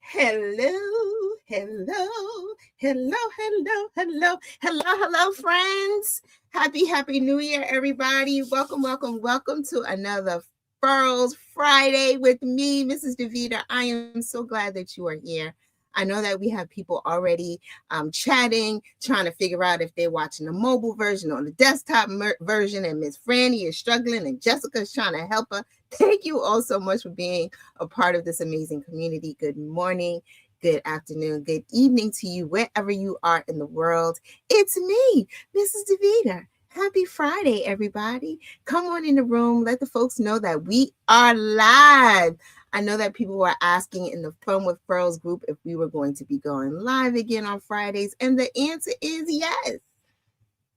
Hello, hello, hello, hello, hello, hello, hello, friends. Happy New Year, everybody. Welcome to another Furls Friday with me, Mrs. Deveter. I am so glad that you are here. I know that we have people already chatting, trying to figure out if they're watching the mobile version or the desktop version, and Miss Franny is struggling, and Jessica's trying to help her. Thank you all so much for being a part of this amazing community. Good morning, good afternoon, good evening to you, wherever you are in the world. It's me, Mrs. DeVita. Happy Friday, everybody. Come on in the room. Let the folks know that we are live. I know that people were asking in the Fun with Furls group if we were going to be going live again on Fridays, and the answer is yes.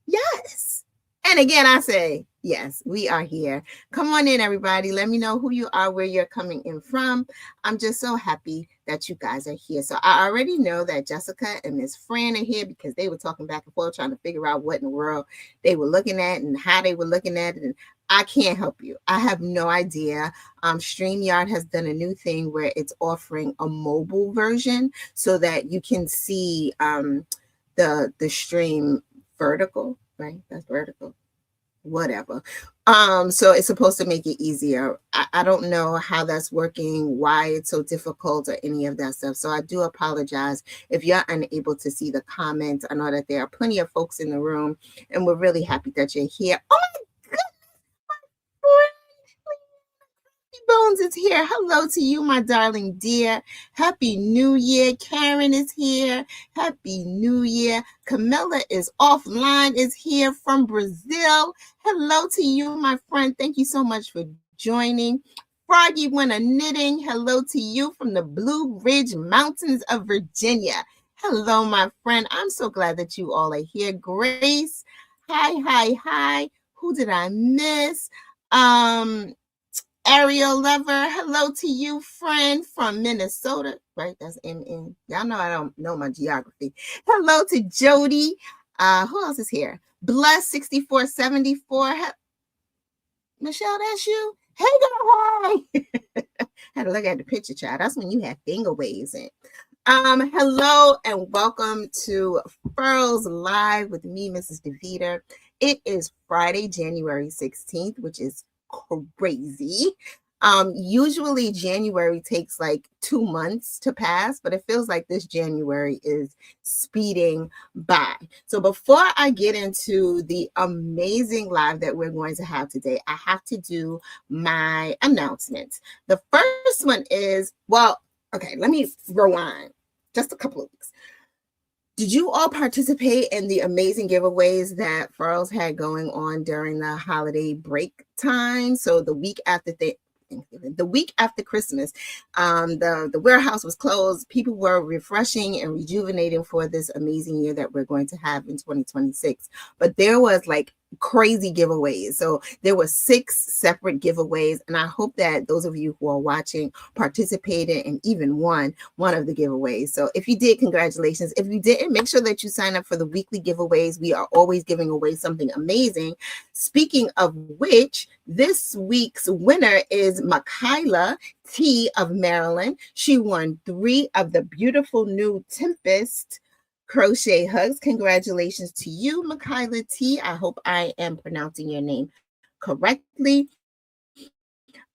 Yes. And again, I say, yes, we are here. Come on in, everybody. Let me know who you are, where you're coming in from. I'm just so happy that you guys are here. So I already know that Jessica and Miss Fran are here because they were talking back and forth trying to figure out what in the world they were looking at and how they were looking at it. And I can't help you. I have no idea. StreamYard has done a new thing where it's offering a mobile version so that you can see the stream vertical, right? That's vertical. Whatever. So it's supposed to make it easier. I don't know how that's working, why it's so difficult, or any of that stuff. So I do apologize if you're unable to see the comments. I know that there are plenty of folks in the room, and we're really happy that you're here. Oh my goodness, Bones is here. Hello to you, my darling dear. Happy New Year. Karen is here. Happy New Year. Camilla is offline, is here from Brazil. Hello to you, my friend. Thank you so much for joining. Froggy Winter Knitting. Hello to you from the Blue Ridge Mountains of Virginia. Hello, my friend. I'm so glad that you all are here. Grace. Hi. Who did I miss? Ariel Lover, hello to you, friend from Minnesota. Right, that's NN. Y'all know I don't know my geography. Hello to Jody. Who else is here? Bless 6474. Michelle, that's you. Hey, girl, hi. Had to look at the picture, child. That's when you had finger waves in. Hello and welcome to Furls Live with me, Mrs. DeVita. It is Friday, January 16th, which is crazy. Usually January takes like 2 months to pass, but it feels like this January is speeding by. So before I get into the amazing live that we're going to have today, I have to do my announcements. The first one is, okay, let me rewind just a couple of weeks. Did you all participate in the amazing giveaways that Furls had going on during the holiday break time? So the week after Christmas, the warehouse was closed. People were refreshing and rejuvenating for this amazing year that we're going to have in 2026. But there was like crazy giveaways. So there were 6 separate giveaways, and I hope that those of you who are watching participated and even won one of the giveaways. So if you did, congratulations. If you didn't, make sure that you sign up for the weekly giveaways. We are always giving away something amazing. Speaking of which, this week's winner is Michaela T of Maryland. She won 3 of the beautiful new Tempest crochet hugs. Congratulations to you, Michaela T. I hope I am pronouncing your name correctly.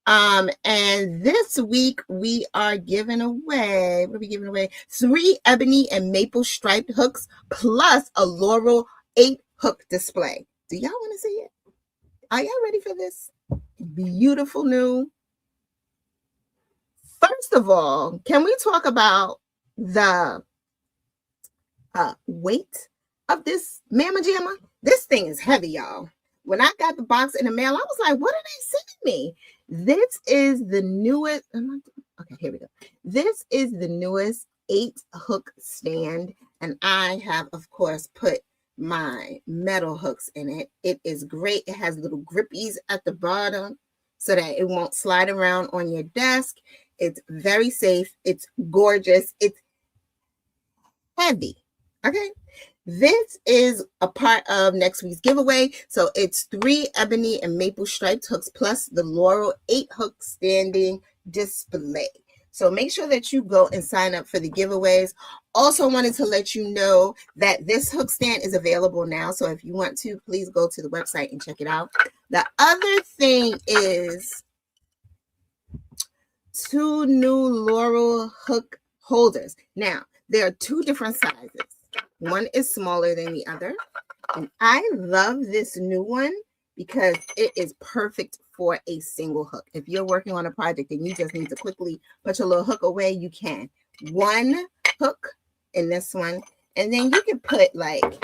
And this week we are giving away, 3 ebony and maple striped hooks plus a Laurel 8 hook display. Do y'all want to see it? Are y'all ready for this? Beautiful new. First of all, can we talk about the weight of this Mama Jamma? This thing is heavy, y'all. When I got the box in the mail, I was like, what are they sending me? This is the newest. Okay, here we go. This is the newest 8 hook stand, and I have, of course, put my metal hooks in it. It is great. It has little grippies at the bottom so that it won't slide around on your desk. It's very safe. It's gorgeous. It's heavy. Okay. This is a part of next week's giveaway. So it's 3 ebony and maple striped hooks plus the Laurel 8 hook standing display. So make sure that you go and sign up for the giveaways. Also wanted to let you know that this hook stand is available now. So if you want to, please go to the website and check it out. The other thing is 2 new Laurel hook holders. Now, there are 2 different sizes. One is smaller than the other. And I love this new one because it is perfect for a single hook. If you're working on a project and you just need to quickly put your little hook away, you can. One hook in this one, and then you can put like, you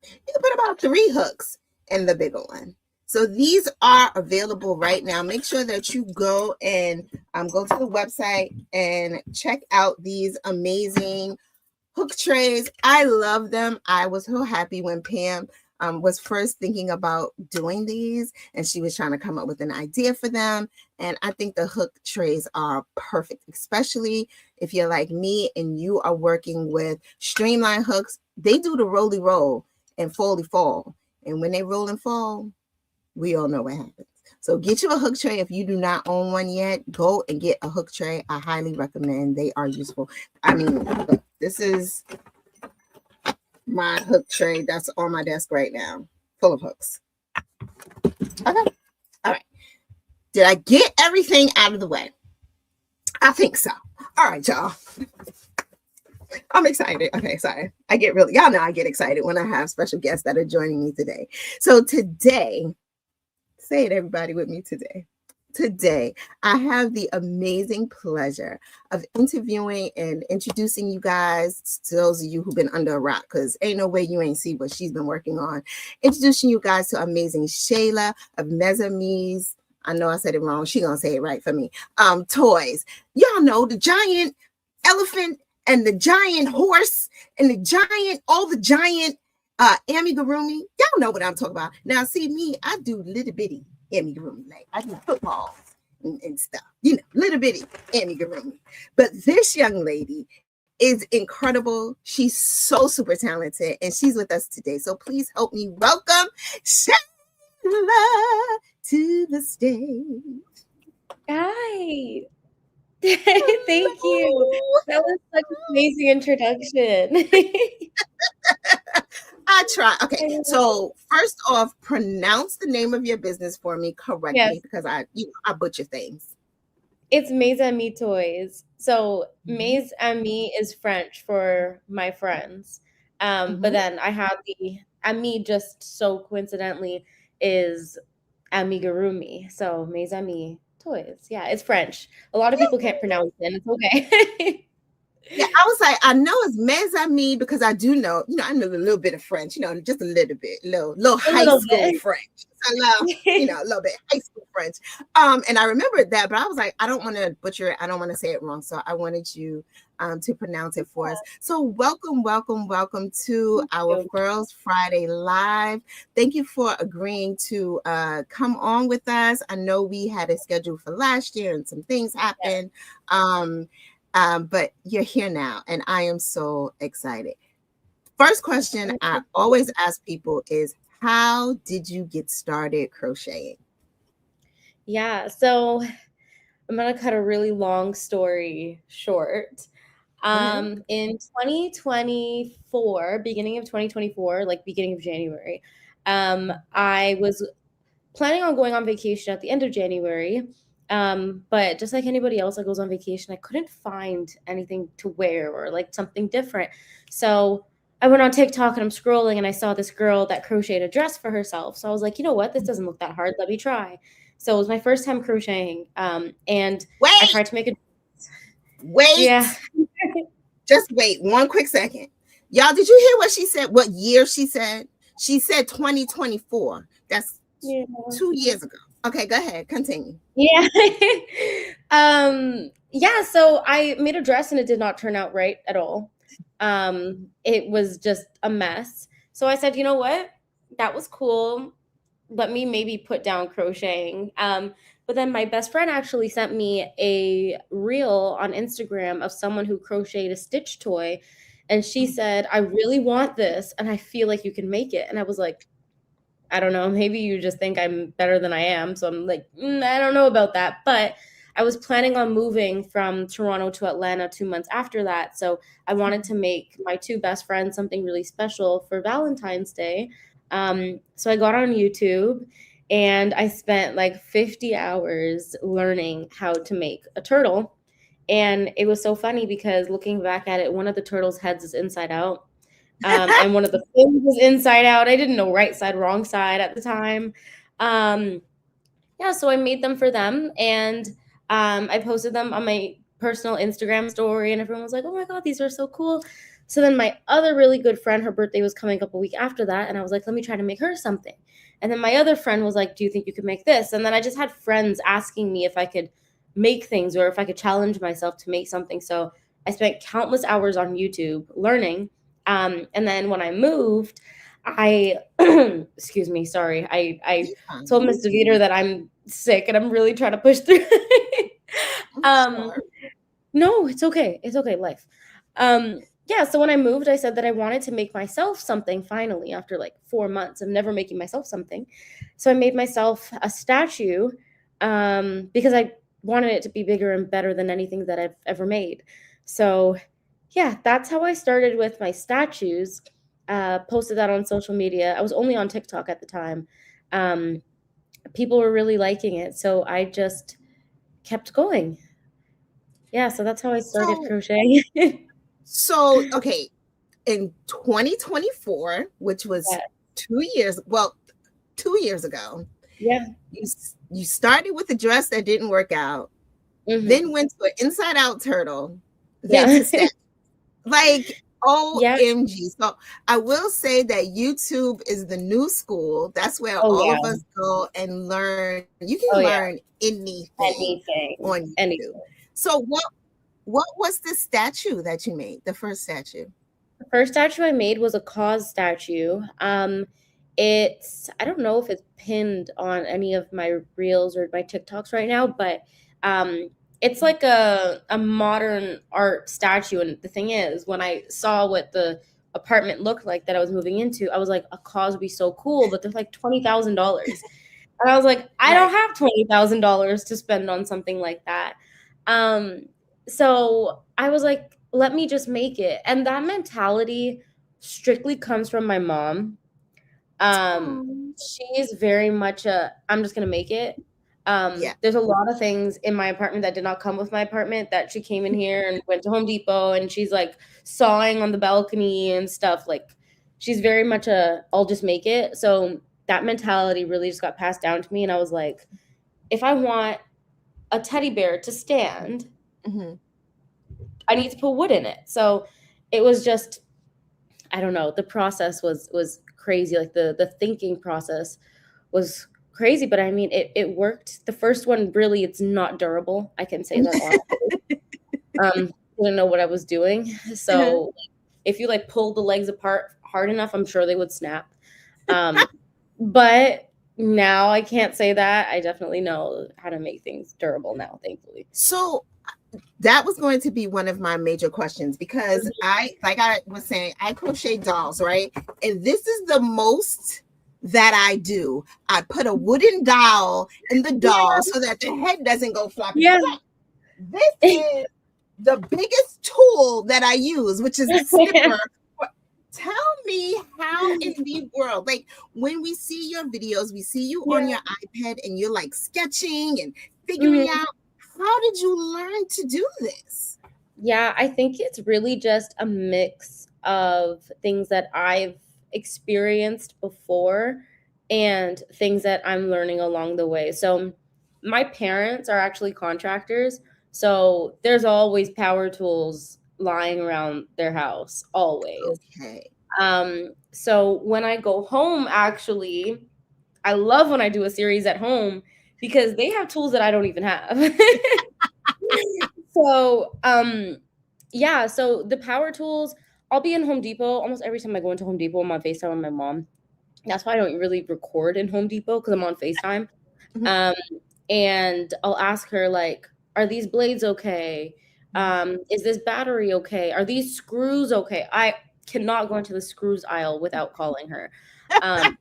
can put about 3 hooks in the bigger one. So these are available right now. Make sure that you go and go to the website and check out these amazing hook trays. I love them. I was so happy when Pam was first thinking about doing these, and she was trying to come up with an idea for them. And I think the hook trays are perfect, especially if you're like me and you are working with streamline hooks. They do the roly roll and foldy fall. And when they roll and fall, we all know what happens. So get you a hook tray. If you do not own one yet, go and get a hook tray. I highly recommend. They are useful. I mean, look, this is my hook tray that's on my desk right now, full of hooks. Okay. All right. Did I get everything out of the way? I think so. All right, y'all. I'm excited. Okay, sorry. Y'all know I get excited when I have special guests that are joining me today. So today, say it everybody with me today. Today, I have the amazing pleasure of interviewing and introducing you guys to those of you who've been under a rock, because ain't no way you ain't see what she's been working on. Introducing you guys to amazing Shayla of Mes Amis. I know I said it wrong. She gonna say it right for me. Toys. Y'all know the giant elephant and the giant horse and all the giant amigurumi. Y'all know what I'm talking about. Now, see me, I do little bitty amigurumi. Like I do footballs and stuff, little bitty amigurumi. But this young lady is incredible. She's so super talented, and she's with us today. So please help me welcome Shayla to the stage. Hi. Thank you. That was such an amazing introduction. I try. Okay, so first off, pronounce the name of your business for me correctly, because I butcher things. It's Mes Amis Toys. So Mes Amis is French for my friends. But then I have the Ami just so coincidentally is amigurumi. So Mes Amis Toys. Yeah, it's French. A lot of people can't pronounce it, and it's okay. Yeah, I was like, I know it's Mes Amis because I do know, I know a little bit of French, just a little bit, little high school French. I love, a little bit high school French. And I remembered that, but I was like, I don't want to butcher it. I don't want to say it wrong. So I wanted you to pronounce it for us. So welcome to our Furls Friday Live. Thank you for agreeing to come on with us. I know we had a schedule for last year and some things happened. But you're here now, and I am so excited. First question I always ask people is, how did you get started crocheting? Yeah, so I'm going to cut a really long story short. In 2024, beginning of 2024, like beginning of January, I was planning on going on vacation at the end of January. But just like anybody else that goes on vacation, I couldn't find anything to wear or like something different. So I went on TikTok and I'm scrolling and I saw this girl that crocheted a dress for herself. So I was like, you know what? This doesn't look that hard. Let me try. So it was my first time crocheting. And I tried to make it. Wait. Yeah. Just wait 1 quick second. Y'all, did you hear what she said? What year she said? She said 2024. That's 2 years ago. Okay, go ahead. Continue. Yeah. So I made a dress and it did not turn out right at all. It was just a mess. So I said, you know what? That was cool. Let me maybe put down crocheting. But then my best friend actually sent me a reel on Instagram of someone who crocheted a stitch toy. And she said, I really want this and I feel like you can make it. And I was like, I don't know, maybe you just think I'm better than I am. So I'm like, I don't know about that. But I was planning on moving from Toronto to Atlanta 2 months after that. So I wanted to make my two best friends something really special for Valentine's Day. So I got on YouTube and I spent like 50 hours learning how to make a turtle. And it was so funny because looking back at it, one of the turtle's heads is inside out. And one of the fins was inside out. I didn't know right side, wrong side at the time. Um, yeah, so I made them for them, and I posted them on my personal Instagram story, and everyone was like, "Oh my god, these are so cool!" So then my other really good friend, her birthday was coming up a week after that, and I was like, "Let me try to make her something." And then my other friend was like, "Do you think you could make this?" And then I just had friends asking me if I could make things or if I could challenge myself to make something. So I spent countless hours on YouTube learning. And then when I moved, I excuse me, sorry. I told Miss Deveter that I'm sick and I'm really trying to push through. um, Sure. no, it's okay. It's okay, life. Yeah, so when I moved, I said that I wanted to make myself something finally after like 4 months of never making myself something. So I made myself a statue because I wanted it to be bigger and better than anything that I've ever made. So yeah, that's how I started with my statues. Posted that on social media. I was only on TikTok at the time. Um, People were really liking it, so I just kept going. Yeah, so that's how I started So, crocheting. okay, in 2024, which was Yeah. 2 years, well, 2 years ago, Yeah. you started with a dress that didn't work out, Mhm. then went to an inside out turtle, then Yeah. to step. Like, Yeah. OMG. So I will say that YouTube is the new school. That's where Oh, all yeah. of us go and learn. You Oh, can yeah. learn anything Anything. on YouTube. Anything. So what was the statue that you made? The first statue? The first statue I made was a cause statue. It's I don't know if it's pinned on any of my reels or my TikToks right now, but it's like a modern art statue. And the thing is, when I saw what the apartment looked like that I was moving into, I was like, a cause would be so cool, but they're like $20,000. And I was like, I don't Right. have $20,000 to spend on something like that. Um, so I was like, let me just make it. And that mentality strictly comes from my mom. Oh, She is very much I'm just gonna make it. yeah. There's a lot of things in my apartment that did not come with my apartment that she came in here and went to Home Depot and she's like sawing on the balcony and stuff. Like she's very much I'll just make it. So that mentality really just got passed down to me. And I was like, if I want a teddy bear to stand, Mm-hmm. I need to put wood in it. So it was just, I don't know, the process was crazy. Like the thinking process was crazy, but I mean it worked. The first one really it's not durable. I can say that honestly. Didn't know what I was doing. So if you like pull the legs apart hard enough, I'm sure they would snap. Um, but now I can't say that. I definitely know how to make things durable now, thankfully. So that was going to be one of my major questions because like I was saying, I crochet dolls, right? And this is the most that I do. I put a wooden doll in the doll so that the head doesn't go floppity Yeah. flop. This is the biggest tool that I use, which is a snipper. Tell me how in the world, like when we see your videos, we see you on your iPad and you're like sketching and figuring out, how did you learn to do this? Yeah, I think it's really just a mix of things that I've experienced before and things that I'm learning along the way. So, my parents are actually contractors, so there's always power tools lying around their house, always. Okay. So when I go home, actually, I love when I do a series at home because they have tools that I don't even have. So, yeah, so the power tools, I'll be in Home Depot almost every time I go into Home Depot. I'm on FaceTime with my mom. That's why I don't really record in Home Depot because I'm on FaceTime. Mhm. Um, and I'll ask her like, "Are these blades okay? Is this battery okay? Are these screws okay?" I cannot go into the screws aisle without calling her. Um,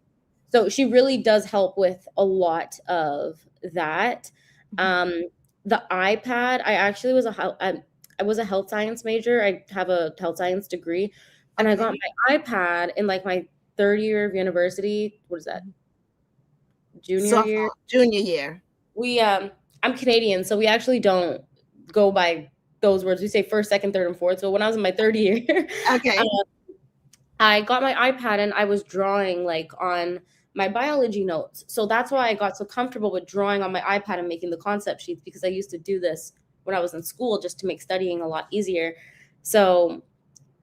So she really does help with a lot of that. Um, the iPad, I was a health science major. I have a health science degree, and I got Okay. my iPad in like my third year of university. What is that? Junior year. Sophomore, junior year. We I'm Canadian, so we actually don't go by those words. We say first, second, third, and fourth. So when I was in my third year, Okay. I got my iPad and I was drawing like on my biology notes. So that's why I got so comfortable with drawing on my iPad and making the concept sheets, because I used to do this when I was in school just to make studying a lot easier. So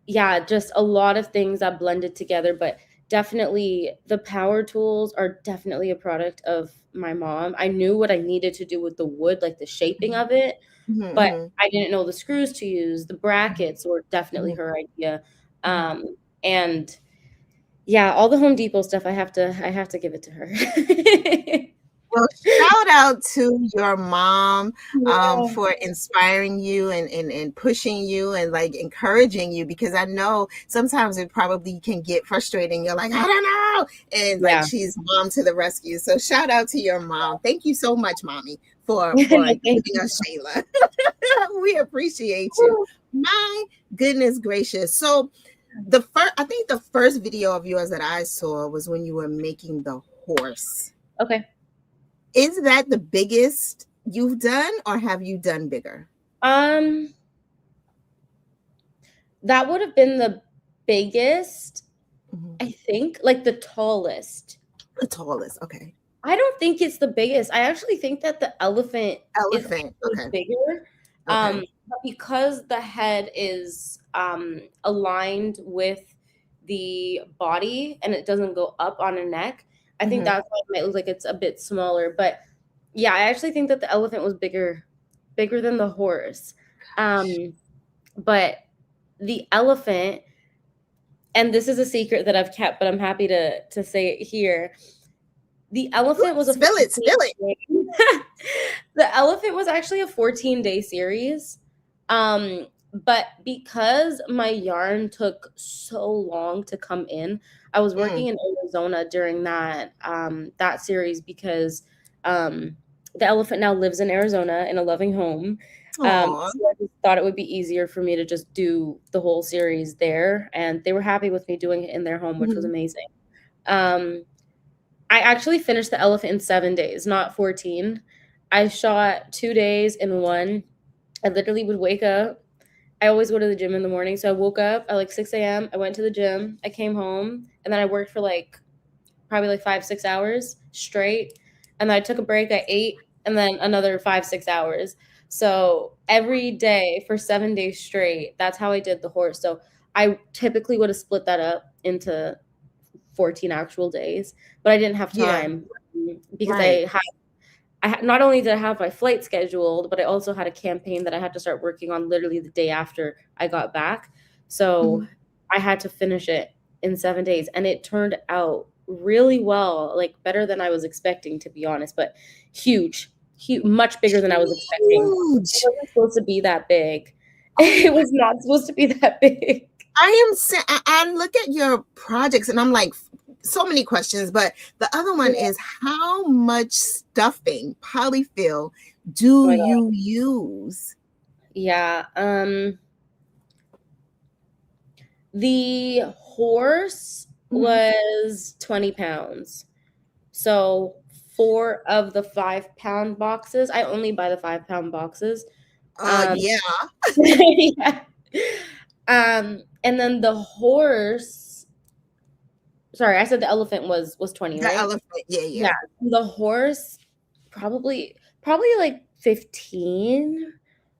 yeah, just a lot of things that blended together, but definitely the power tools are definitely a product of my mom. I knew what I needed to do with the wood, like the shaping of it, but Mm-hmm. I didn't know the screws to use. The brackets were definitely Mm-hmm. her idea. And yeah, all the Home Depot stuff, I have to give it to her. Well, shout out to your mom Yeah. for inspiring you and pushing you and like encouraging you, because I know sometimes it probably can get frustrating. You're like, I don't know. And like Yeah. she's mom to the rescue. So shout out to your mom. Thank you so much, mommy, for No, thank giving us Shayla. We appreciate you. you. My goodness gracious. So I think the first video of yours that I saw was when you were making the horse. Okay. Is that the biggest you've done, or have you done bigger? Um, that would have been the biggest, I think, like the tallest. The tallest. Okay. I don't think it's the biggest. I actually think that the elephant is Elephant. Okay. bigger. Okay. But because the head is aligned with the body and it doesn't go up on a neck, I think that's why it might look like it's a bit smaller. But yeah, I actually think that the elephant was bigger than the horse. But the elephant, and this is a secret that I've kept, but I'm happy to say it here. The elephant was a Spill it. Spill it. The elephant was actually a 14-day series. But because my yarn took so long to come in, I was working in Arizona during that series, because the elephant now lives in Arizona in a loving home. So I just thought it would be easier for me to just do the whole series there, and they were happy with me doing it in their home, which was amazing. I actually finished the elephant in 7 days, not 14. I shot 2 days in one. I literally would wake up. I always go to the gym in the morning. So I woke up at like 6 a.m. I went to the gym. I came home, and then I worked for probably 5-6 hours straight. And then I took a break. I ate, and then another 5-6 hours. So every day for 7 days straight, that's how I did the horse. So I typically would have split that up into 14 actual days, but I didn't have time because I had not only did I have my flight scheduled, but I also had a campaign that I had to start working on literally the day after I got back. So I had to finish it in 7 days, and it turned out really well, like better than I was expecting, to be honest, but huge, much bigger than I was expecting. It wasn't supposed to be that big. It was not supposed to be that big. I look at your projects and I'm like, so many questions, but the other one is, how much stuffing, polyfill, do you use? Yeah. The horse was 20 pounds. So 4 of the 5-pound boxes, I only buy the 5-pound boxes. Yeah. Yeah. And then the horse, sorry, I said the elephant was 20, The right? elephant, yeah. The horse probably like 15,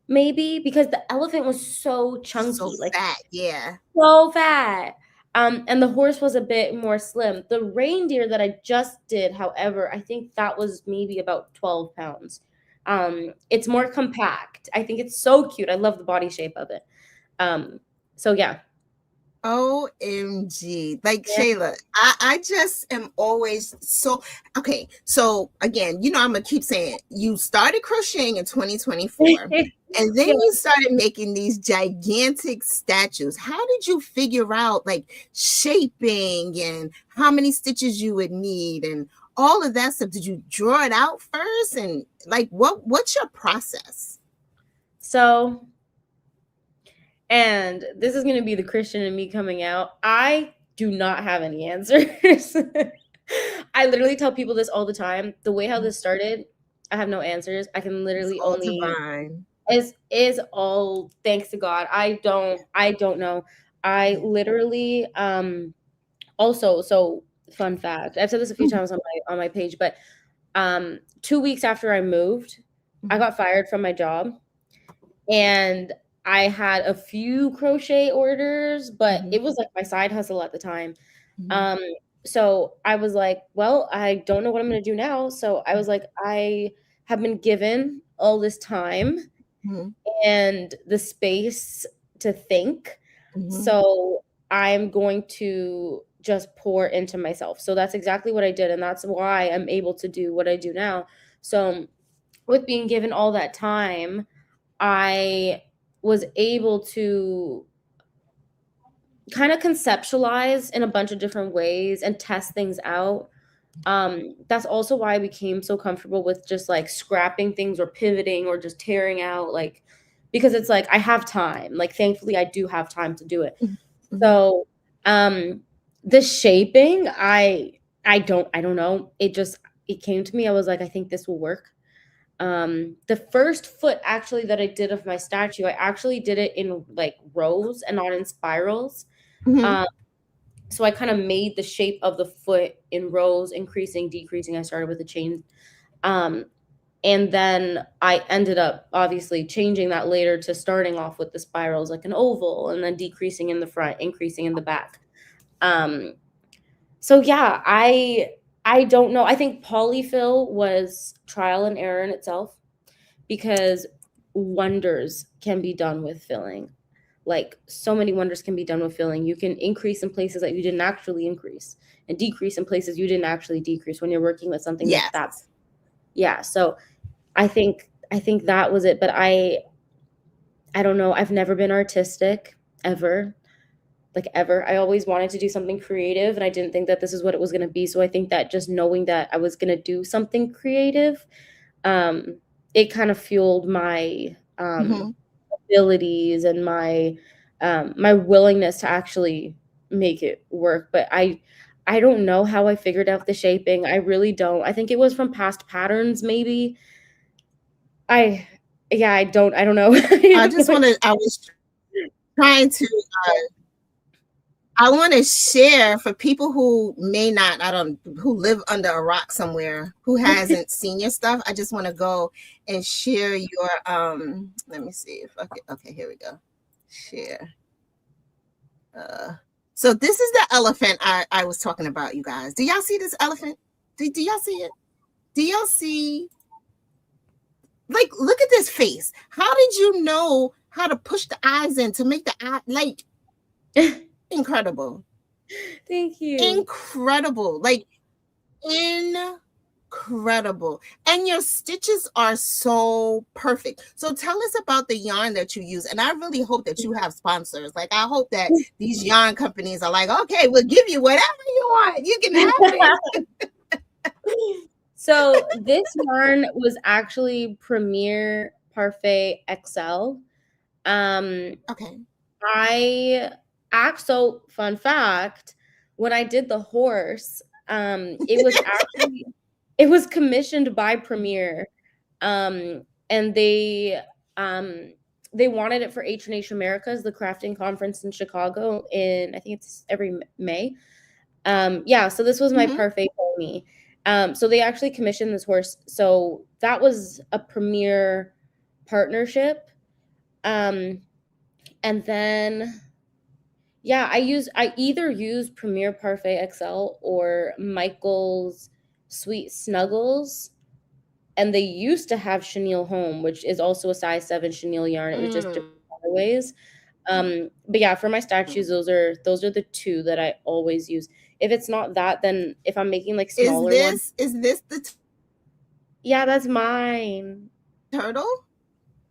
maybe, because the elephant was so chunky, So fat, yeah. so fat. And the horse was a bit more slim. The reindeer that I just did, however, I think that was maybe about 12 pounds. It's more compact. I think it's so cute. I love the body shape of it. So yeah. OMG. Like Yeah. Shayla, I just am always so okay. So again, I'm gonna keep saying you started crocheting in 2024. And then Yeah. you started making these gigantic statues. How did you figure out like shaping and how many stitches you would need and all of that stuff? Did you draw it out first? And like what's your process? So, and this is going to be the Christian in me coming out. I do not have any answers. I literally tell people this all the time. The way how this started, I have no answers. I can It's literally all only divine. is all thanks to God. I don't know. I literally also, so fun fact. I've said this a few times on my page, but 2 weeks after I moved, I got fired from my job, and I had a few crochet orders, but it was like my side hustle at the time. Um, so I was like, well, I don't know what I'm gonna do now. So I was like, I have been given all this time and the space to think. So I'm going to just pour into myself. So that's exactly what I did. And that's why I'm able to do what I do now. So with being given all that time, I was able to kind of conceptualize in a bunch of different ways and test things out. That's also why I became so comfortable with just like scrapping things or pivoting or just tearing out, like, because it's like I have time. Like, thankfully I do have time to do it. So the shaping, I don't know. It came to me. I was like, I think this will work. The first foot actually that I did of my statue, I actually did it in like rows and not in spirals. Um, so I kind of made the shape of the foot in rows, increasing, decreasing. I started with a chain. Um, and then I ended up obviously changing that later to starting off with the spirals like an oval and then decreasing in the front, increasing in the back. Um, so yeah, I don't know. I think polyfill was trial and error in itself because wonders can be done with filling. Like, so many wonders can be done with filling. You can increase in places that you didn't actually increase and decrease in places you didn't actually decrease when you're working with something that's that. Yes. Yeah. So I think that was it. But I don't know. I've never been artistic ever. Like, ever. I always wanted to do something creative, and I didn't think that this is what it was going to be. So I think that just knowing that I was going to do something creative, it kind of fueled my abilities and my willingness to actually make it work. But I don't know how I figured out the shaping. I really don't. I think it was from past patterns, maybe. I don't know. I was trying to I want to share for people who may not, who live under a rock somewhere, who hasn't seen your stuff. I just want to go and share your, let me see if, okay, here we go. Share. So this is the elephant I was talking about, you guys. Do y'all see this elephant? Do y'all see it? Do y'all see, like, look at this face. How did you know how to push the eyes in to make the eye, like, incredible. Thank you. Incredible. Like, incredible. And your stitches are so perfect. So tell us about the yarn that you use. And I really hope that you have sponsors. Like, I hope that these yarn companies are like, okay, we'll give you whatever you want. You can have it. So this yarn was actually Premier Parfait XL. Okay. So fun fact, when I did the horse, it was commissioned by Premier. And they wanted it for H&H Americas, the crafting conference in Chicago I think it's every May. So this was my Parfait pony. So they actually commissioned this horse. So that was a Premier partnership. And then I either use Premier Parfait XL or Michael's Sweet Snuggles. And they used to have chenille home, which is also a size 7 chenille yarn. It was just different colorways. But yeah, for my statues, those are the two that I always use. If it's not that, then if I'm making like smaller ones. Is this the Yeah, that's mine. turtle?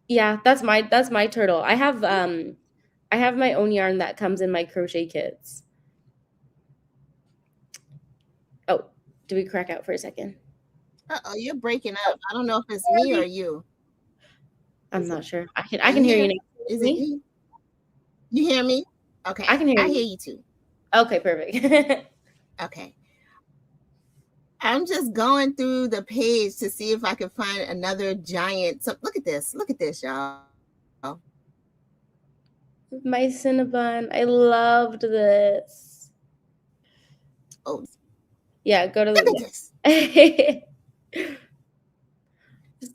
Yeah, that's my turtle. I have my own yarn that comes in my crochet kits. Oh, did we crack out for a second? Uh-oh, you're breaking up. I don't know if it's me or you. I'm not sure. I can hear you now. Is it me? You hear me? Okay. I can hear you. I hear you too. Okay, perfect. Okay. I'm just going through the page to see if I can find another giant. So look at this. Look at this, y'all. My Cinnabon. I loved this. Oh. Yeah, go to look at this.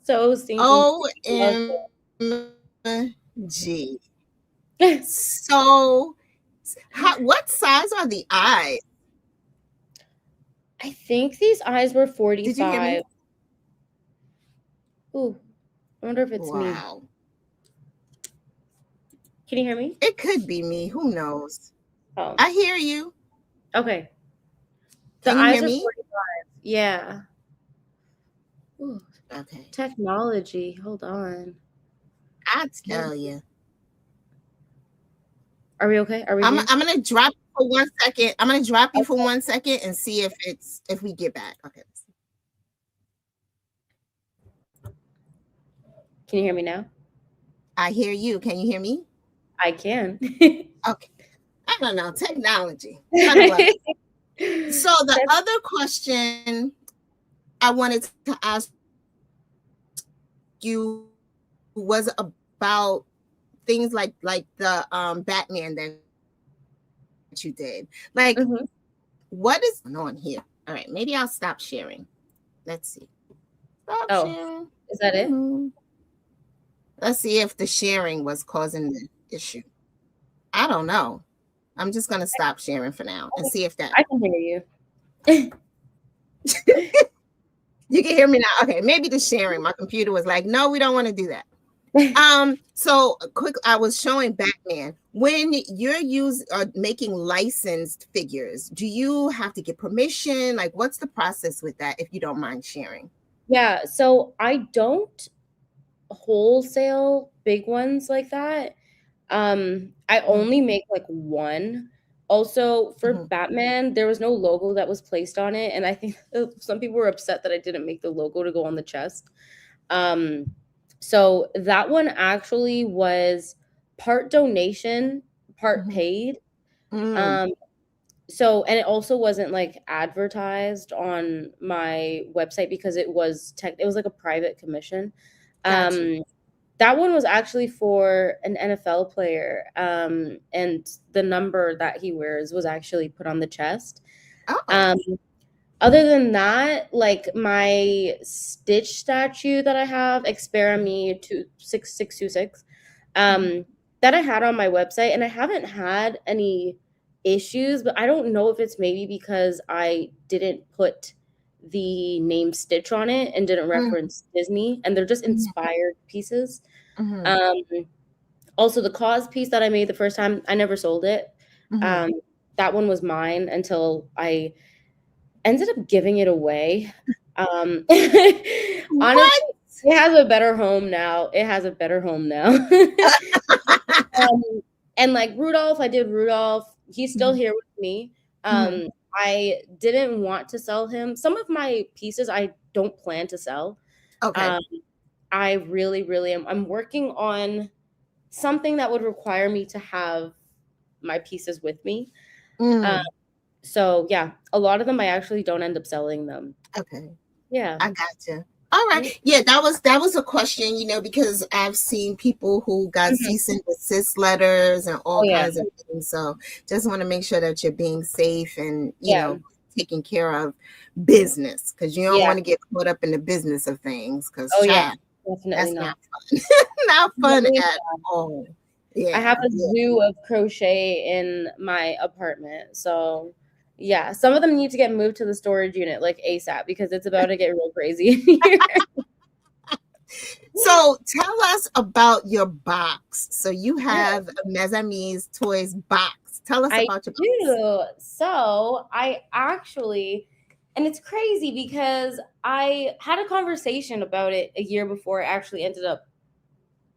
So stinking. OMG. So, what size are the eyes? I think these eyes were 45. Did you hear me? Ooh, I wonder if it's me. Can you hear me? It could be me. Who knows? Oh. I hear you. Okay. The eyes are 45. Yeah. Ooh, okay. Technology. Hold on. I tell you. Are we okay? Are we? I'm gonna drop you for 1 second. I'm gonna drop you for 1 second and see if we get back. Okay. Can you hear me now? I hear you. Can you hear me? I can. Okay. I don't know. Technology. So the other question I wanted to ask you was about things like the Batman that you did. Like, what is going on here? All right, maybe I'll stop sharing. Let's see. Stop sharing. Is that it? Let's see if the sharing was causing the issue. I don't know. I'm just going to stop sharing for now and see if that. I can hear you. You can hear me now. Okay, maybe the sharing. My computer was like, no, we don't want to do that. So quick, I was showing Batman. When you're making licensed figures, do you have to get permission? Like, what's the process with that, if you don't mind sharing? Yeah, so I don't wholesale big ones like that. I only make like one. Also, for Batman, there was no logo that was placed on it, and I think some people were upset that I didn't make the logo to go on the chest. So that one actually was part donation, part paid. So, and it also wasn't like advertised on my website because it was like a private commission. Gotcha. That one was actually for an NFL player, and the number that he wears was actually put on the chest. Other than that, like my Stitch statue that I have, Experimi 6626, that I had on my website, and I haven't had any issues, but I don't know if it's maybe because I didn't put the name Stitch on it and didn't reference Disney, and they're just inspired pieces. Also, the cause piece that I made the first time, I never sold it. That one was mine until I ended up giving it away. Honestly, it has a better home now. And like Rudolph, I did Rudolph. He's still here with me. I didn't want to sell him. Some of my pieces I don't plan to sell. Okay. I really am. I'm working on something that would require me to have my pieces with me. So yeah, a lot of them I actually don't end up selling them. Okay. Yeah. I gotcha. All right. Yeah, that was a question, because I've seen people who got cease and desist letters and all kinds of things. So just want to make sure that you're being safe and taking care of business, because you don't want to get caught up in the business of things. Because definitely not fun. Not fun at all. Yeah. I have a zoo of crochet in my apartment, so yeah, some of them need to get moved to the storage unit like ASAP because it's about to get real crazy in here. So So tell us about your box. So you have a Mes Amis Toys box. Tell us I about your box. do. So I actually, and it's crazy because I had a conversation about it a year before I actually ended up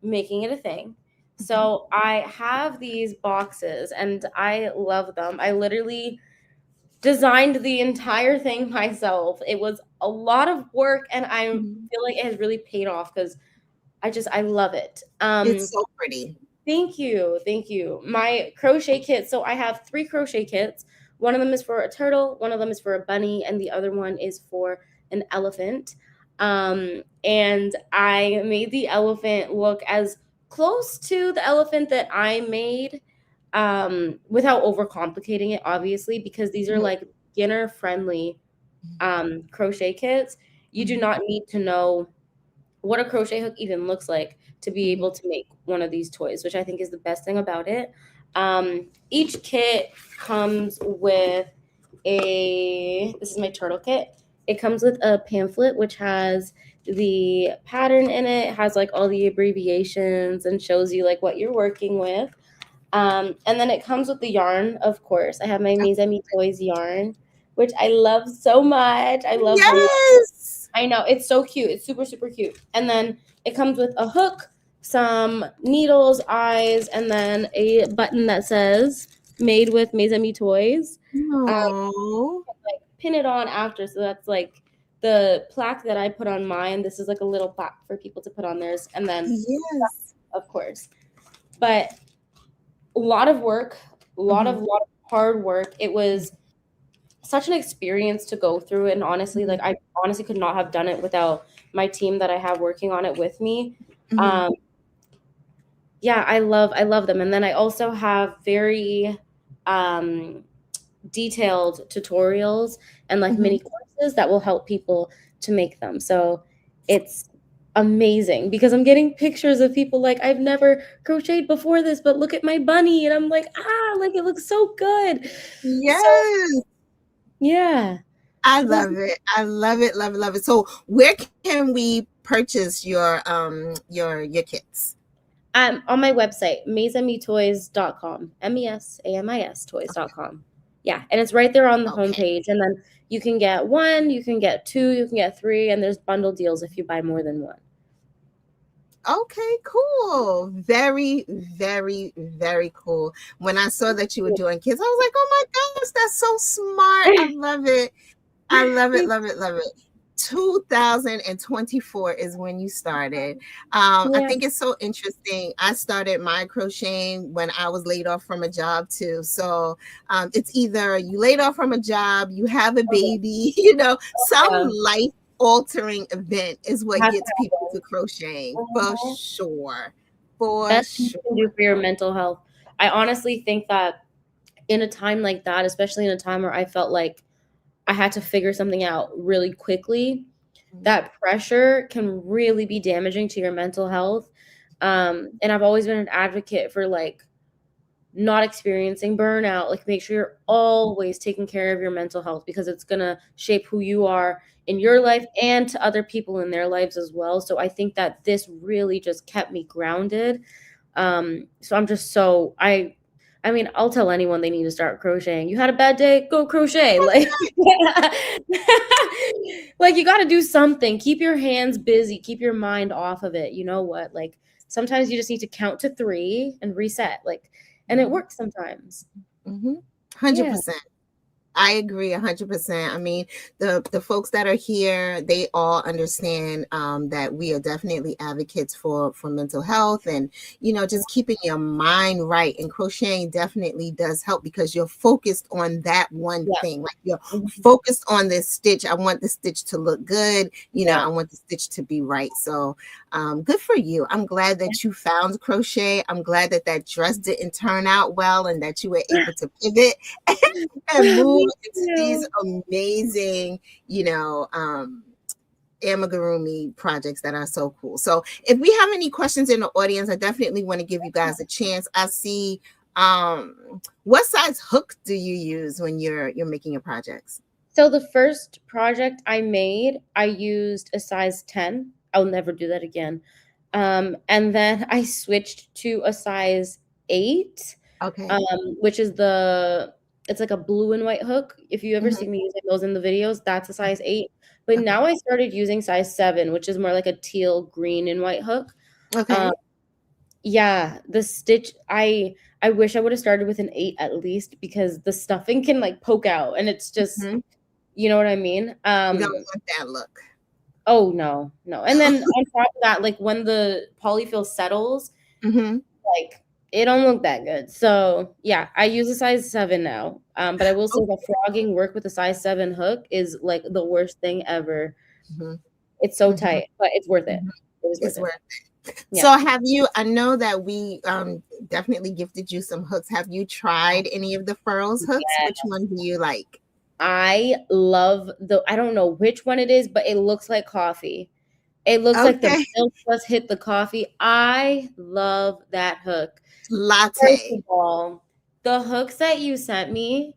making it a thing. Mhm. So I have these boxes and I love them. I literally designed the entire thing myself. It was a lot of work and I Mhm. feel like it has really paid off because I love it. It's so pretty. Thank you. Thank you. My crochet kit. So I have 3 crochet kits. One of them is for a turtle, one of them is for a bunny, and the other one is for an elephant. And I made the elephant look as close to the elephant that I made without overcomplicating it, obviously, because these are Mhm. like beginner friendly crochet kits. You do Mhm. not need to know what a crochet hook even looks like to be Mhm. able to make one of these toys, which I think is the best thing about it. Each kit comes with this is my turtle kit. It comes with a pamphlet which has the pattern in it, has like all the abbreviations and shows you like what you're working with. And then it comes with the yarn, of course. I have my Mes Amis Toys yarn, which I love so much. I love wool. Yes. I know, it's so cute. It's super, super cute. And then it comes with a hook, some needles, eyes, and then a button that says "Made with Mes Amis Toys." Um, No. like pin it on after, so that's like the plaque that I put on mine. This is like a little plaque for people to put on theirs, and then Yes. of course. But a lot of work, Mhm. lot of hard work. It was such an experience to go through, and honestly, Mhm. like I honestly could not have done it without my team that I have working on it with me. Mhm. um yeah, I love them. And then I also have very um detailed tutorials and like Mhm. mini courses that will help people to make them. So it's amazing because I'm getting pictures of people like I've never crocheted before this, but look at my bunny, and I'm like, like it looks so good. So Yes. yeah. I So those love it. I love it. Love it. Love it. So where can we purchase your kits? On my website, mesamitoys.com, MESAMIS toys.com. Yeah, and it's right there on the Okay. homepage. And then you can get one, you can get two, you can get three, and there's bundle deals if you buy more than one. Okay, cool. Very, very, very cool. When I saw that you were doing kids, I was like, oh my gosh, that's so smart. I love it. I love it, love it, love it. 2024 is when you started. I Yeah. think it's so interesting. I started my crocheting when I was laid off from a job too. So it's either you laid off from a job, you have a baby, some Yeah. life altering event is what Has to gets people to happen. crocheting for Mhm. sure. For Best thing you sure. can do for your mental health. I honestly think that in a time like that, especially in a time where I felt like I had to figure something out really quickly, that pressure can really be damaging to your mental health. And I've always been an advocate for like not experiencing burnout. Like make sure you're always taking care of your mental health because it's gonna shape who you are in your life and to other people in their lives as well. So I think that this really just kept me grounded. So I'm just so I mean, I'll tell anyone they need to start crocheting. You had a bad day, go crochet. Like, like you got to do something. Keep your hands busy. Keep your mind off of it. You know what? Like sometimes you just need to count to 3 and reset. Like, and it Mhm, works sometimes. mhm. Yeah. 100%. I agree 100%. I mean, the folks that are here, they all understand that we are definitely advocates for mental health and just keeping your mind right. And crocheting definitely does help because you're focused on that one Yeah. thing. Like you're Mhm. focused on this stitch. I want the stitch to look good. Yeah. I want the stitch to be right. So good for you. I'm glad that you found crochet. I'm glad that that dress didn't turn out well and that you were able to pivot and move Me into these too. amazing, amigurumi projects that are so cool. So if we have any questions in the audience, I definitely want to give you guys a chance. I see what size hook do you use when you're making your projects? So the first project I made, I used a size 10. I'll never do that again. And then I switched to a size 8, Okay. which is it's like a blue and white hook. If you ever see me using those in the videos, that's a size 8. But Okay. now I started using size 7, which is more like a teal, green, and white hook. Okay. Yeah, the stitch, I wish I would have started with an 8 at least, because the stuffing can like poke out, and it's just, you know what I mean? You don't want that look. Oh no. And then on top of that, like when the polyfill settles, like it don't look that good. So yeah, I use a size 7 now. But I will say that frogging work with a size 7 hook is like the worst thing ever. It's so tight, but it's worth it. It's worth it. Yeah. So have you, I know that we definitely gifted you some hooks. Have you tried any of the Furls hooks? Yeah. Which one do you like? I love I don't know which one it is, but it looks like coffee. It looks like the milk just hit the coffee. I love that hook. Latte. First of all, the hooks that you sent me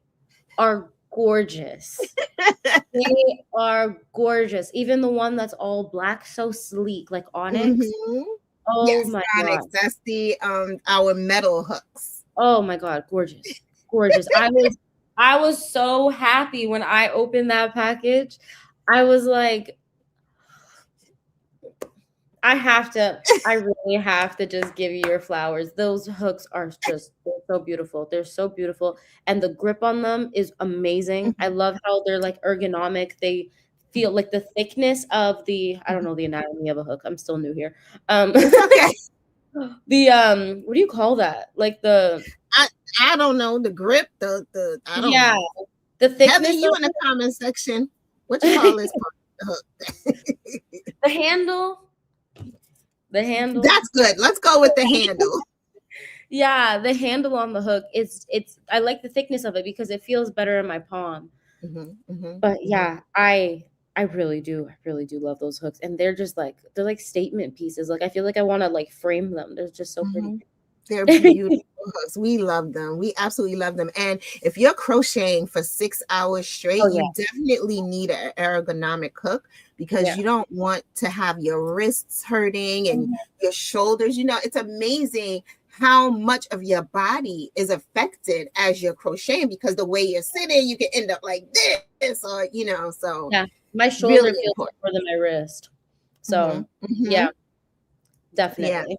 are gorgeous. They are gorgeous. Even the one that's all black, so sleek, like onyx. Oh yes, my onyx. God. That's the our metal hooks. Oh my God, gorgeous. Gorgeous. I was so happy when I opened that package. I was like, I really have to just give you your flowers. Those hooks are just, they're so beautiful. They're so beautiful. And the grip on them is amazing. I love how they're like ergonomic. They feel like the thickness of I don't know the anatomy of a hook. I'm still new here. It's okay. What do you call that? Like I don't know, the grip, I don't know. The thickness. Heather, you in the comment section. What you call this part of the hook? The handle. The handle. That's good. Let's go with the handle. Yeah, the handle on the hook. I like the thickness of it because it feels better in my palm. But yeah, I really do love those hooks, and they're like statement pieces. Like I feel like I want to like frame them. They're just so pretty. They're beautiful hooks. We love them. We absolutely love them. And if you're crocheting for 6 hours straight, you definitely need an ergonomic hook, because you don't want to have your wrists hurting and your shoulders. You know, it's amazing how much of your body is affected as you're crocheting, because the way you're sitting, you can end up like this, or you know. So yeah, my shoulder really feels more than my wrist. So yeah, definitely. Yeah.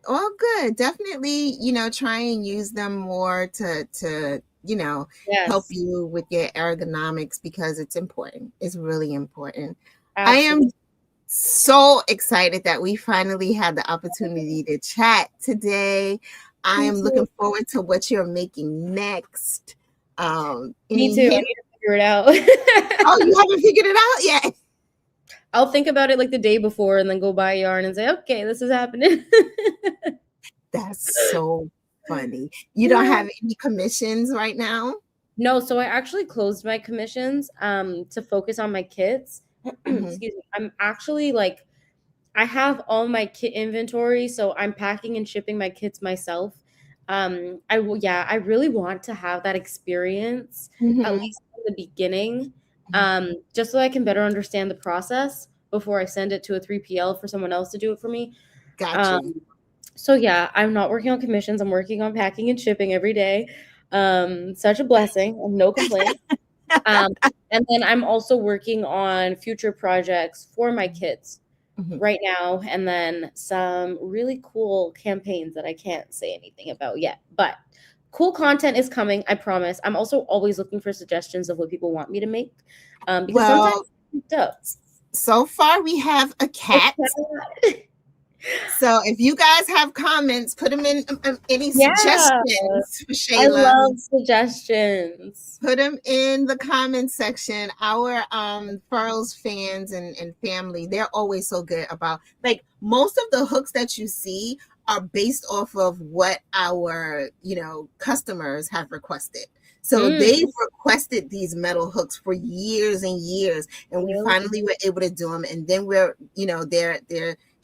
Oh, good. Definitely, you know, try and use them more to you know, help you with your ergonomics, because it's important. It's really important. Absolutely. I am so excited that we finally had the opportunity to chat today. I am looking forward to what you're making next. Me too. I need to figure it out. Oh, you haven't figured it out yet? I'll think about it like the day before and then go buy yarn and say, okay, this is happening. That's so funny. You don't have any commissions right now? No, so I actually closed my commissions to focus on my kits. Excuse me. I'm actually like, I have all my kit inventory, so I'm packing and shipping my kits myself. I really want to have that experience, at least in the beginning. Just so I can better understand the process before I send it to a 3PL for someone else to do it for me. Gotcha. So yeah, I'm not working on commissions. I'm working on packing and shipping every day. Such a blessing. No complaints. And then I'm also working on future projects for my kids right now, and then some really cool campaigns that I can't say anything about yet. But cool content is coming, I promise. I'm also always looking for suggestions of what people want me to make. Because sometimes so far we have a cat. So if you guys have comments, put them in any suggestions for Shayla. I love suggestions. Put them in the comment section. Our Furls fans and family, they're always so good about, like, most of the hooks that you see are based off of what our, you know, customers have requested. So they've requested these metal hooks for years and years, and we finally were able to do them. And then we're, you know, they're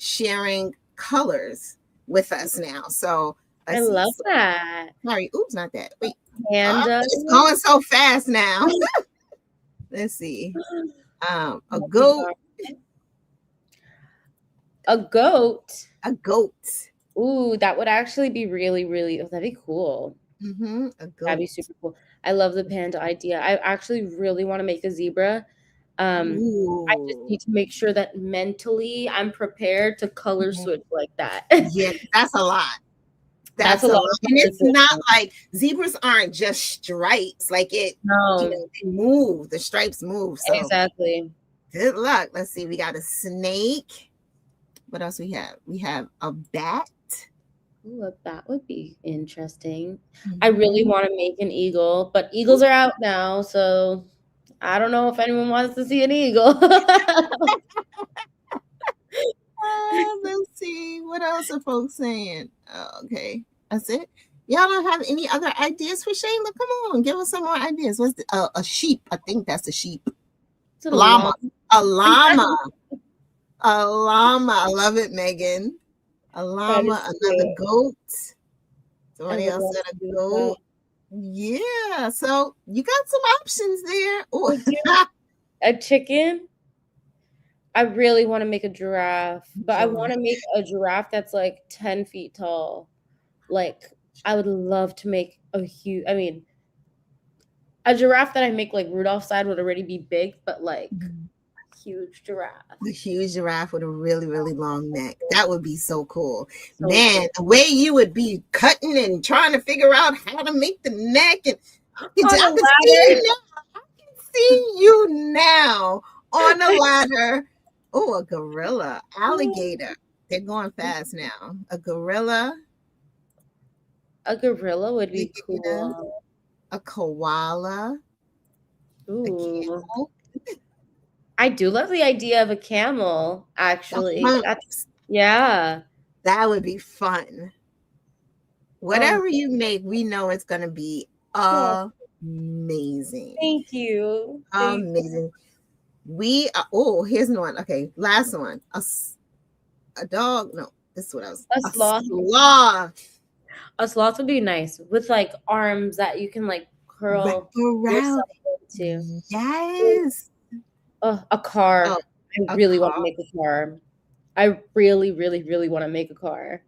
sharing colors with us now. So I love that. Sorry, oops, not that. Wait, it's going so fast now. Let's see. A goat. A goat. A goat. Ooh, that would actually be really, really, that'd be cool. A That'd goat. be super cool. I love the panda idea. I actually really want to make a zebra. I just Ooh. need to make sure that mentally I'm prepared to color switch like that. Yeah, that's a lot. That's That's a a lot lot. of And color it's not switching. like zebras aren't just stripes. Like it, No, they move. The stripes move. So exactly. good luck. Let's see. We got a snake. What else we have? We have a bat. Ooh, that would be interesting. I really want to make an eagle, but eagles Ooh. are out now, so I don't know if anyone wants to see an eagle. Let's see. What else are folks saying? Okay. That's it. Y'all don't have any other ideas for Shayla? Come on, give us some more ideas. What's a sheep? I think that's a sheep. It's a Llama. long. A llama. A llama. I love it, Megan. A That is llama. Another cute. goat. I Somebody would else love said to a do goat. that. Yeah. So you got some options there. Oh, Would you a chicken? I really want to make a giraffe, but I want to make a giraffe that's like 10 feet tall. Like, I would love to make a huge, I mean, a giraffe that I make like Rudolph's side would already be big, but like huge giraffe. the huge giraffe with a really, really long neck. That would be so cool. So Man, cool. the way you would be cutting and trying to figure out how to make the neck. And I can On a see you ladder. now. I can see you now on a ladder. Oh, a gorilla, alligator. They're going fast now. A gorilla, A gorilla would be alligator, cool. a koala, a Ooh. camel, I do love the idea of a camel, actually. a That's, yeah. that would be fun. Oh, Whatever you make, we know it's going to be oh, amazing. thank you. Thank you. Amazing. We are, oh, here's one. Okay, last one. A dog. No, this is what I was. A sloth. Sloth. A sloth would be nice with like arms that you can like curl Around. yourself into. Yes. Oh, a car. Oh, I a really want to car. make a car. I really, really, really want to make a car.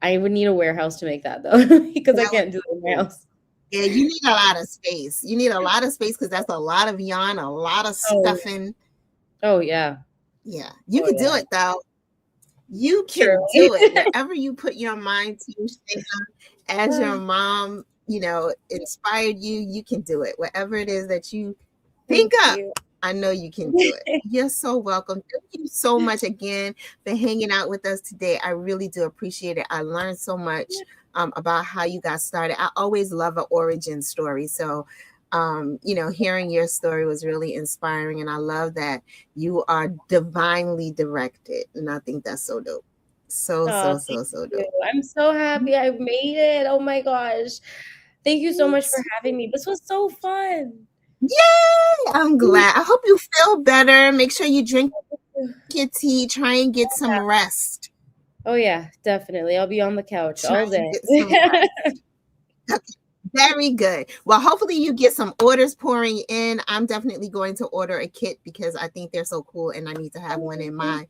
I would need a warehouse to make that though, because I That can't do it in my cool. house. Yeah, you need a lot of space. You need a lot of space because that's a lot of yarn, a lot of stuffing. Oh yeah. Yeah, you can do it though. You can Surely. do it. Whatever you put your mind to, Shayla, as your mom, inspired you, you can do it. Whatever it is that you think Thank up, you. I know you can do it. You're so welcome. Thank you so much again for hanging out with us today. I really do appreciate it. I learned so much about how you got started. I always love an origin story. So, hearing your story was really inspiring. And I love that you are divinely directed. And I think that's so dope. So Thank dope. you. I'm so happy I made it. Oh my gosh. Thank you so much for having me. This was so fun. Yay! I'm glad. I hope you feel better. Make sure you drink your tea. Try and get some rest. Oh yeah, definitely. I'll be on the couch all day. Okay. Very good. Well, hopefully you get some orders pouring in. I'm definitely going to order a kit because I think they're so cool and I need to have one in my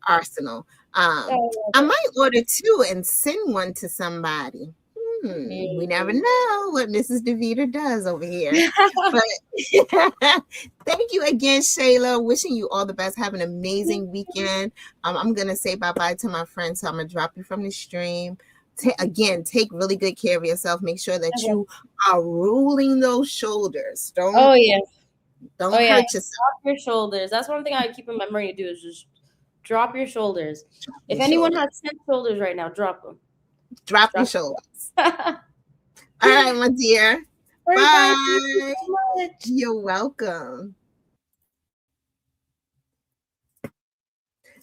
arsenal. I might order two and send one to somebody. We never know what Mrs. Deveter does over here. But thank you again, Shayla. Wishing you all the best. Have an amazing weekend. I'm going to say bye-bye to my friends. So I'm going to drop you from the stream. Take really good care of yourself. Make sure that you are ruling those shoulders. Don't hurt yourself. Drop your shoulders. That's one thing I keep in my brain to do is just drop your shoulders. If anyone has 10 shoulders right now, drop them. Drop your shoulders. All right, my dear. Bye. Thank you so much. You're welcome.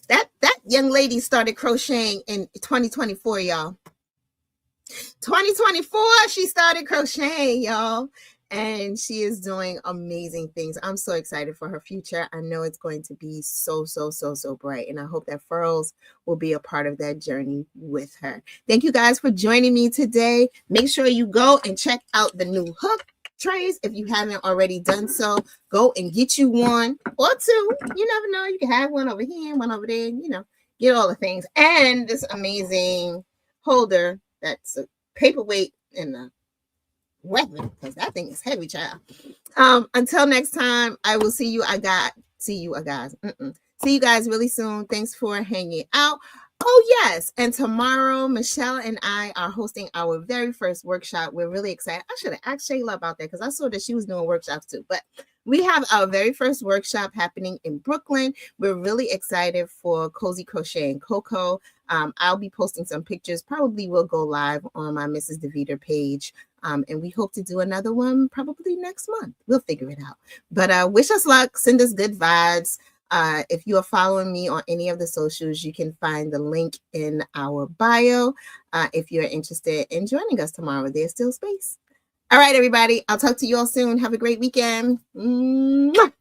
That young lady started crocheting in 2024, y'all. 2024, she started crocheting, y'all. And she is doing amazing things. I'm so excited for her future. I know it's going to be so bright. And I hope that Furls will be a part of that journey with her. Thank you guys for joining me today. Make sure you go and check out the new hook trays. If you haven't already done so, go and get you one or two. You never know. You can have one over here, one over there. get all the things. And this amazing holder that's a paperweight and a weapon, because that thing is heavy, child. Until next time, I will see you. See you guys really soon. Thanks for hanging out. Oh, yes. And tomorrow, Michelle and I are hosting our very first workshop. We're really excited. I should have asked Shayla about that because I saw that she was doing workshops too. But we have our very first workshop happening in Brooklyn. We're really excited for Cozy Crochet and Coco. I'll be posting some pictures. Probably will go live on my Mrs. Deveter page. And we hope to do another one probably next month. We'll figure it out. But wish us luck. Send us good vibes. If you are following me on any of the socials, you can find the link in our bio. If you're interested in joining us tomorrow, there's still space. All right, everybody. I'll talk to you all soon. Have a great weekend. Mwah!